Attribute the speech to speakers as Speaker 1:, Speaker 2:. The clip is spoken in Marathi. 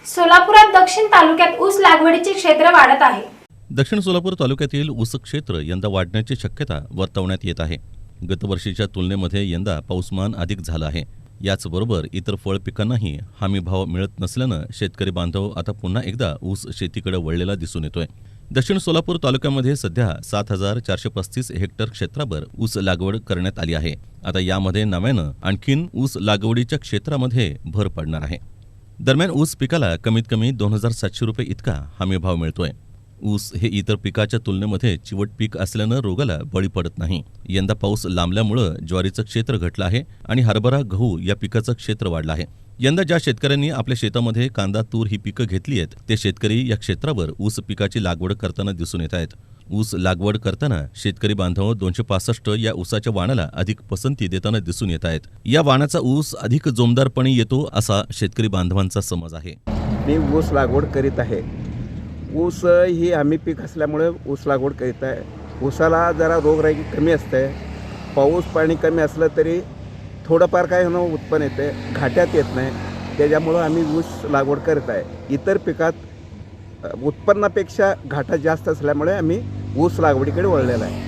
Speaker 1: सोलापुरात दक्षिण तालुक्यात ऊस लागवडीचे क्षेत्र वाढत आहे।
Speaker 2: दक्षिण सोलापूर तालुक्यातील ऊस क्षेत्र यंदा वाढण्याची शक्यता वर्तवण्यात येत आहे। गतवर्षीच्या तुलनेमध्ये यंदा पाऊसमान अधिक झालं आहे। याचबरोबर इतर फळ पिकांनाही हमी भाव मिळत नसल्यानं शेतकरी बांधव आता पुन्हा एकदा ऊस शेतीकडे वळलेला दिसून येतोय। दक्षिण सोलापूर तालुक्यामध्ये सध्या 7,435 हेक्टर क्षेत्रावर ऊस लागवड करण्यात आली आहे। आता यामध्ये नव्यानं आणखीन ऊस लागवडीच्या क्षेत्रामध्ये भर पडणार आहे। दरम्यान ऊस पिकाला कमीत कमी 2,700 रुपये इतका हमी भाव मिळतोय। ऊस हे इतर पिकाच्या तुलनेमध्ये चिवट पीक असल्यानं रोगाला बळी पडत नाही। यंदा पाऊस लांबल्यामुळं ज्वारीचं क्षेत्र घटलं आहे आणि हरभरा गहू या पिकाचं क्षेत्र वाढलं आहे। यंदा ज्या शेतकऱ्यांनी आपल्या शेतामध्ये कांदा तूर ही पिकं घेतली आहेत ते शेतकरी या क्षेत्रावर ऊस पिकाची लागवड करताना दिसून येत आहेत। ऊस लागवड करताना शेतकरी बांधव 265 या ऊसाच्या वाणाला अधिक पसंती देताना दिसून येत आहेत। या वाणाचा ऊस अधिक जोमदारपणे येतो असा शेतकरी बांधवांचा समज आहे।
Speaker 3: मी ऊस लागवड करीत आहे। ऊस ही हमी पीक असल्यामुळे ऊस लागवड करीत आहे। ऊसाला जरा रोगराई कमी असते, पाऊस पाणी कमी असलं तरी थोडंफार काय होणं उत्पन्न येते, घाट्यात येत नाही, त्याच्यामुळं आम्ही ऊस लागवड करत आहे। इतर पिकात उत्पन्नापेक्षा घाटा जास्त असल्यामुळे आम्ही ऊस लागवडीकडे वळलेला आहे।